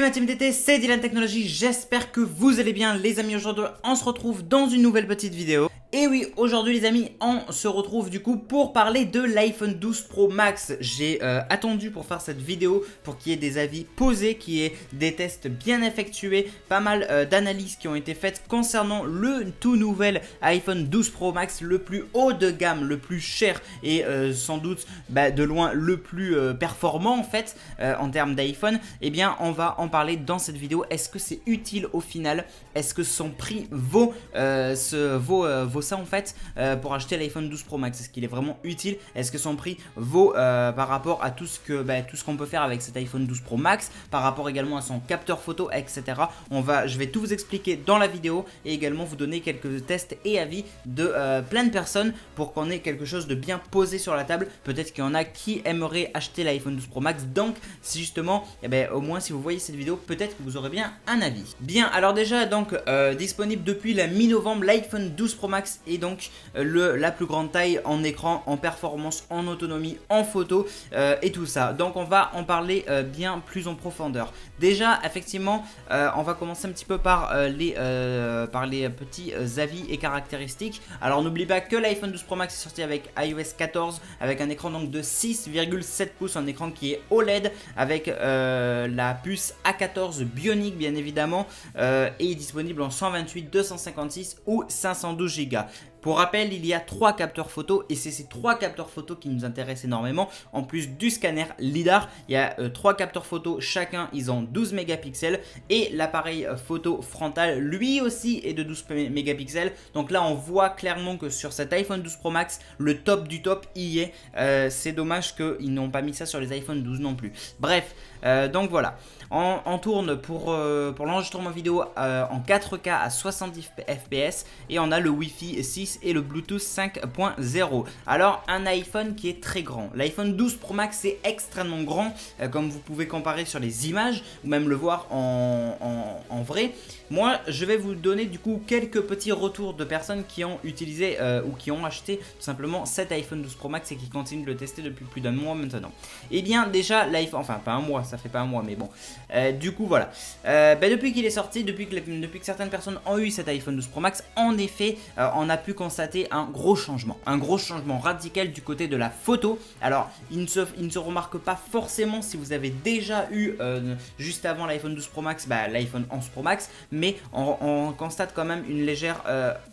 ma team DT, c'est Dylan Technologies, j'espère que vous allez bien les amis. Aujourd'hui on se retrouve dans une nouvelle petite vidéo. Et oui, aujourd'hui les amis, on se retrouve du coup pour parler de l'iPhone 12 Pro Max. J'ai attendu pour faire cette vidéo pour qu'il y ait des avis posés, qu'il y ait des tests bien effectués, pas mal d'analyses qui ont été faites concernant le tout nouvel iPhone 12 Pro Max, le plus haut de gamme, le plus cher et sans doute de loin le plus performant en fait en termes d'iPhone. Eh bien on va en parler dans cette vidéo. Est-ce que c'est utile au final? Est-ce que son prix vaut ça en fait pour acheter l'iPhone 12 Pro Max? Est-ce qu'il est vraiment utile? Est-ce que son prix vaut par rapport à tout ce qu'on peut faire avec cet iPhone 12 Pro Max, par rapport également à son capteur photo, etc. Je vais tout vous expliquer dans la vidéo et également vous donner quelques tests et avis de plein de personnes pour qu'on ait quelque chose de bien posé sur la table. Peut-être qu'il y en a qui aimeraient acheter l'iPhone 12 Pro Max, donc si justement, au moins si vous voyez cette vidéo, peut-être que vous aurez bien un avis. Bien, alors déjà donc disponible depuis la mi-novembre, l'iPhone 12 Pro Max est donc la plus grande taille en écran, en performance, en autonomie, en photo et tout ça. Donc on va en parler bien plus en profondeur. Déjà effectivement on va commencer un petit peu par les petits avis et caractéristiques. Alors n'oublie pas que l'iPhone 12 Pro Max est sorti avec iOS 14 avec un écran donc de 6,7 pouces, un écran qui est OLED avec la puce A14 Bionic bien évidemment et disponible en 128, 256 ou 512 Go. Pour rappel, il y a 3 capteurs photo et c'est ces 3 capteurs photo qui nous intéressent énormément. En plus du scanner LiDAR, il y a 3 capteurs photo, chacun ils ont 12 mégapixels et l'appareil photo frontal lui aussi est de 12 mégapixels. Donc là on voit clairement que sur cet iPhone 12 Pro Max, le top du top y est. C'est dommage qu'ils n'ont pas mis ça sur les iPhone 12 non plus. Bref, donc voilà. On tourne pour l'enregistrement vidéo en 4K à 70 fps et on a le Wi-Fi 6 et le Bluetooth 5.0. Alors un iPhone qui est très grand. L'iPhone 12 Pro Max est extrêmement grand comme vous pouvez comparer sur les images ou même le voir en vrai. Moi je vais vous donner du coup quelques petits retours de personnes qui ont utilisé ou qui ont acheté tout simplement cet iPhone 12 Pro Max et qui continuent de le tester depuis plus d'un mois maintenant. Et bien déjà l'iPhone, enfin pas un mois, ça fait pas un mois mais bon. Du coup voilà, depuis qu'il est sorti, depuis que certaines personnes ont eu cet iPhone 12 Pro Max, en effet on a pu constater un gros changement radical du côté de la photo. Alors il ne se remarque pas forcément si vous avez déjà eu juste avant l'iPhone 12 Pro Max l'iPhone 11 Pro Max, mais on constate quand même une légère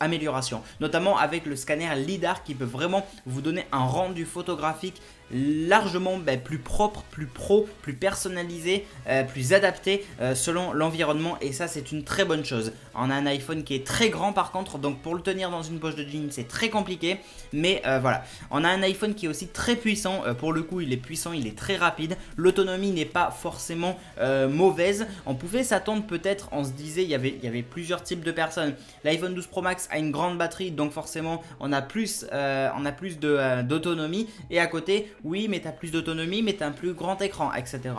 amélioration, notamment avec le scanner LiDAR qui peut vraiment vous donner un rendu photographique largement plus propre, plus pro, plus personnalisé, plus adapté selon l'environnement, et ça c'est une très bonne chose. On a un iPhone qui est très grand par contre, donc pour le tenir dans une poche de jean c'est très compliqué, mais voilà. On a un iPhone qui est aussi très puissant, pour le coup il est puissant, il est très rapide, l'autonomie n'est pas forcément mauvaise. On pouvait s'attendre peut-être, on se disait, il y avait plusieurs types de personnes. L'iPhone 12 Pro Max a une grande batterie, donc forcément on a plus d'autonomie, et à côté oui mais tu as plus d'autonomie mais tu as un plus grand écran, etc.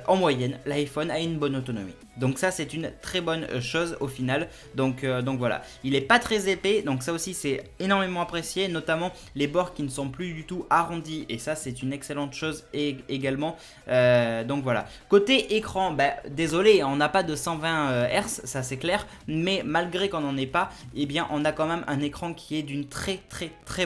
En moyenne l'iPhone a une bonne autonomie, donc ça c'est une très bonne chose au final. Donc voilà, il est pas très épais, donc ça aussi c'est énormément apprécié, notamment les bords qui ne sont plus du tout arrondis, et ça c'est une excellente chose également. Donc voilà, côté écran, désolé on n'a pas de 120 Hz, ça c'est clair, mais malgré qu'on n'en ait pas, eh bien on a quand même un écran qui est d'une très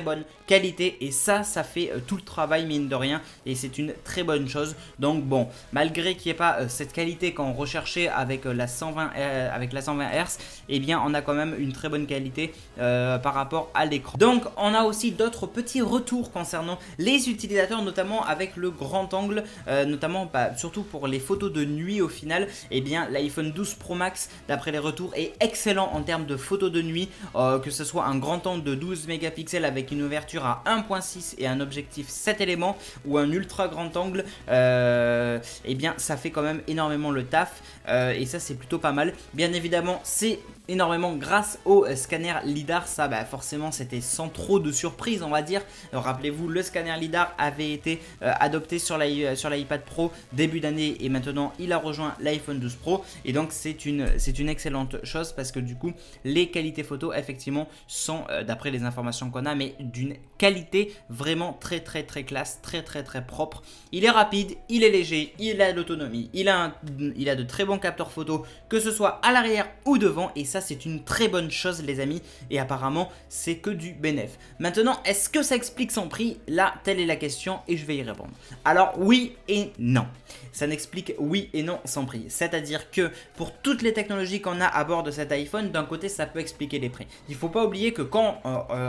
bonne qualité, et ça fait tout le travail mine de rien, et c'est une très bonne chose. Donc bon, malgré qu'il n'y ait pas cette qualité qu'on recherchait avec la 120 Hz, eh bien on a quand même une très bonne qualité par rapport à l'écran. Donc on a aussi d'autres petits retours concernant les utilisateurs, notamment avec le grand angle, notamment surtout pour les photos de nuit. Au final, eh bien l'iPhone 12 Pro Max d'après les retours est excellent en termes de photos de nuit, que ce soit un grand angle de 12 mégapixels avec une ouverture à 1.6 et un objectif 7 éléments, ou un ultra grand angle, eh bien ça fait quand même énormément le taf, et ça c'est plutôt pas mal. Bien évidemment c'est énormément grâce au scanner LiDAR, ça forcément c'était sans trop de surprise on va dire. Rappelez-vous, le scanner LiDAR avait été adopté sur l'iPad Pro début d'année, et maintenant il a rejoint l'iPhone 12 Pro, et donc c'est une excellente chose parce que du coup les qualités photo effectivement sont d'après les informations qu'on a, mais d'une qualité vraiment vraiment très classe, très propre. Il est rapide, il est léger, il a de l'autonomie, il a de très bons capteurs photo, que ce soit à l'arrière ou devant, et ça c'est une très bonne chose les amis, et apparemment c'est que du bénéf. Maintenant, est-ce que ça explique son prix? Là, telle est la question et je vais y répondre. Alors oui et non. Ça n'explique oui et non son prix. C'est-à-dire que pour toutes les technologies qu'on a à bord de cet iPhone, d'un côté ça peut expliquer les prix. Il ne faut pas oublier que quand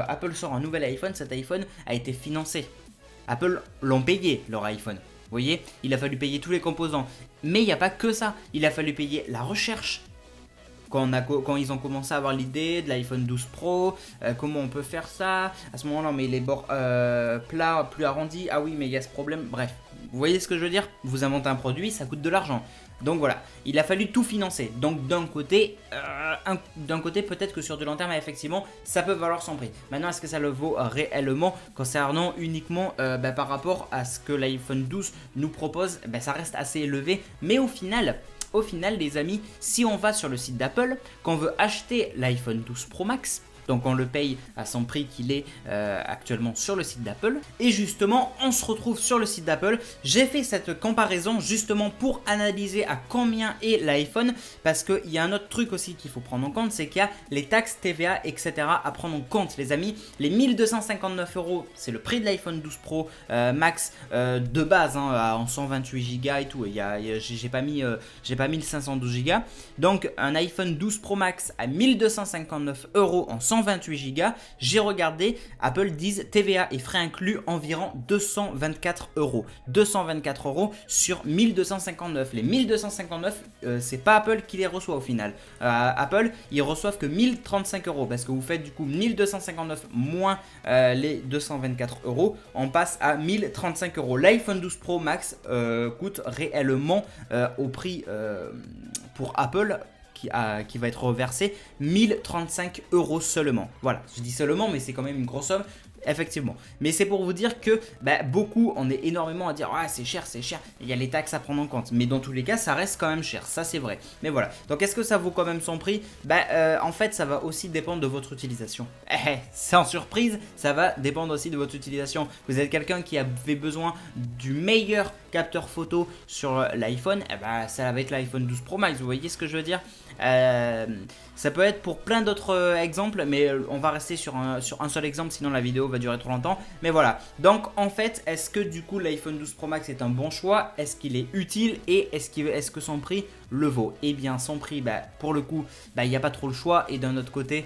Apple sort un nouvel iPhone, cet iPhone a été financé. Apple l'ont payé leur iPhone. Vous voyez, il a fallu payer tous les composants. Mais il n'y a pas que ça. Il a fallu payer la recherche. Quand ils ont commencé à avoir l'idée de l'iPhone 12 Pro, comment on peut faire ça? À ce moment-là, mais les bords plats, plus arrondis, ah oui, mais il y a ce problème. Bref, vous voyez ce que je veux dire? Vous inventez un produit, ça coûte de l'argent. Donc voilà, il a fallu tout financer. Donc d'un côté peut-être que sur du long terme, effectivement, ça peut valoir son prix. Maintenant, est-ce que ça le vaut réellement concernant uniquement par rapport à ce que l'iPhone 12 nous propose? Ça reste assez élevé, mais au final les amis, si on va sur le site d'Apple, qu'on veut acheter l'iPhone 12 Pro Max, donc on le paye à son prix qu'il est actuellement sur le site d'Apple. Et justement, on se retrouve sur le site d'Apple. J'ai fait cette comparaison justement pour analyser à combien est l'iPhone. Parce qu'il y a un autre truc aussi qu'il faut prendre en compte, c'est qu'il y a les taxes, TVA, etc. à prendre en compte les amis. Les 1259 €, c'est le prix de l'iPhone 12 Pro Max de base, hein, en 128 Go et tout. J'ai pas mis le 512 Go. Donc un iPhone 12 Pro Max à 1259 € en 128 Go, j'ai regardé, Apple disent TVA et frais inclus environ 224 €. 224 € sur 1259. Les 1259, c'est pas Apple qui les reçoit au final. Apple, ils reçoivent que 1035 € parce que vous faites du coup 1259 moins les 224 €, on passe à 1035 €. L'iPhone 12 Pro Max coûte réellement au prix pour Apple qui va être reversé 1035 € seulement. Voilà, je dis seulement, mais c'est quand même une grosse somme. Effectivement, mais c'est pour vous dire que beaucoup, on est énormément à dire ah c'est cher, il y a les taxes à prendre en compte, mais dans tous les cas ça reste quand même cher, ça c'est vrai. Mais voilà, donc est-ce que ça vaut quand même son prix? En fait ça va aussi dépendre de votre utilisation. Sans surprise, ça va dépendre aussi de votre utilisation. Vous êtes quelqu'un qui avait besoin du meilleur capteur photo sur l'iPhone, ça va être l'iPhone 12 Pro Max, vous voyez ce que je veux dire? Ça peut être pour plein d'autres exemples, mais on va rester sur un seul exemple, sinon la vidéo va durer trop longtemps. Mais voilà, donc en fait, est-ce que du coup l'iPhone 12 Pro Max est un bon choix? Est-ce qu'il est utile? Et est-ce que son prix le vaut? Eh bien son prix, pour le coup, il n'y a pas trop le choix. Et d'un autre côté,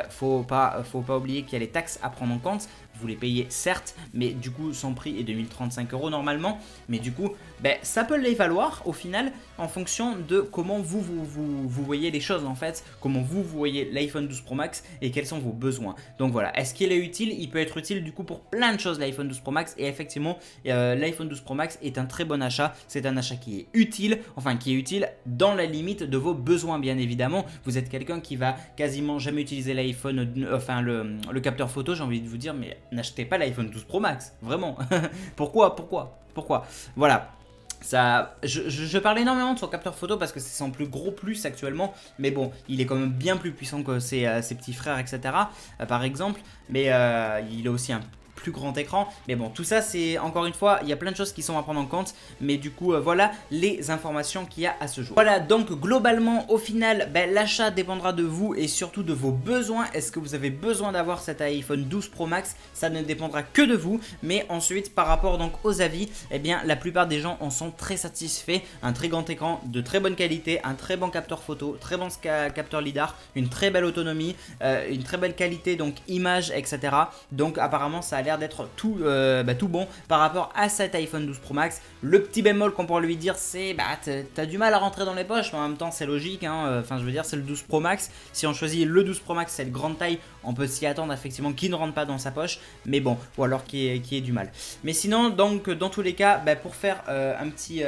faut pas oublier qu'il y a les taxes à prendre en compte. Vous les payez certes, mais du coup son prix est de 1035 € normalement. Mais du coup, ça peut les valoir au final en fonction de comment vous voyez les choses en fait. Comment vous voyez l'iPhone 12 Pro Max et quels sont vos besoins. Donc voilà, est-ce qu'il est utile? Il peut être utile du coup pour plein de choses l'iPhone 12 Pro Max. Et effectivement, l'iPhone 12 Pro Max est un très bon achat. C'est un achat qui est utile, dans la limite de vos besoins bien évidemment. Vous êtes quelqu'un qui va quasiment jamais utiliser l'iPhone, le capteur photo, j'ai envie de vous dire, mais n'achetez pas l'iPhone 12 Pro Max, vraiment. Pourquoi? Voilà. Ça, je parle énormément de son capteur photo parce que c'est son plus gros plus actuellement, mais bon, il est quand même bien plus puissant que ses petits frères, etc. Par exemple, mais il a aussi un plus grand écran, mais bon, tout ça c'est encore une fois, il y a plein de choses qui sont à prendre en compte, mais du coup voilà les informations qu'il y a à ce jour. Voilà, donc globalement au final l'achat dépendra de vous et surtout de vos besoins. Est-ce que vous avez besoin d'avoir cet iPhone 12 Pro Max? Ça ne dépendra que de vous, mais ensuite par rapport donc aux avis, la plupart des gens en sont très satisfaits. Un très grand écran de très bonne qualité, un très bon capteur photo, très bon capteur lidar, une très belle autonomie, une très belle qualité donc image, etc. Donc apparemment ça a l'air d'être tout bon par rapport à cet iPhone 12 Pro Max. Le petit bémol qu'on pourrait lui dire, c'est t'as du mal à rentrer dans les poches, mais en même temps c'est logique, je veux dire c'est le 12 Pro Max. Si on choisit le 12 Pro Max, c'est de grande taille, on peut s'y attendre effectivement qu'il ne rentre pas dans sa poche, mais bon, ou alors qu'il y ait du mal. Mais sinon, donc dans tous les cas, pour faire un petit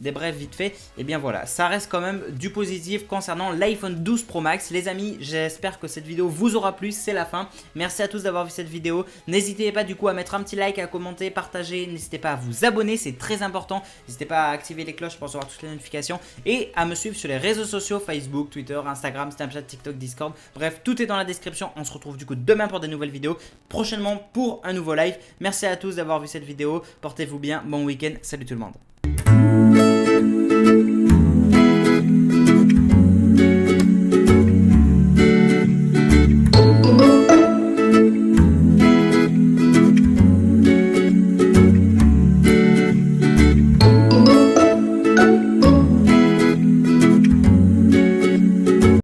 débrief vite fait, et bien voilà, ça reste quand même du positif concernant l'iPhone 12 Pro Max. Les amis, j'espère que cette vidéo vous aura plu, c'est la fin. Merci à tous d'avoir vu cette vidéo, n'hésitez pas du coup à mettre un petit like, à commenter, partager, n'hésitez pas à vous abonner, c'est très important. N'hésitez pas à activer les cloches pour recevoir toutes les notifications et à me suivre sur les réseaux sociaux, Facebook, Twitter, Instagram, Snapchat, TikTok, Discord. Bref, tout est dans la description. On se retrouve du coup demain pour des nouvelles vidéos, prochainement pour un nouveau live. Merci à tous d'avoir vu cette vidéo, portez-vous bien, bon week-end, salut tout le monde.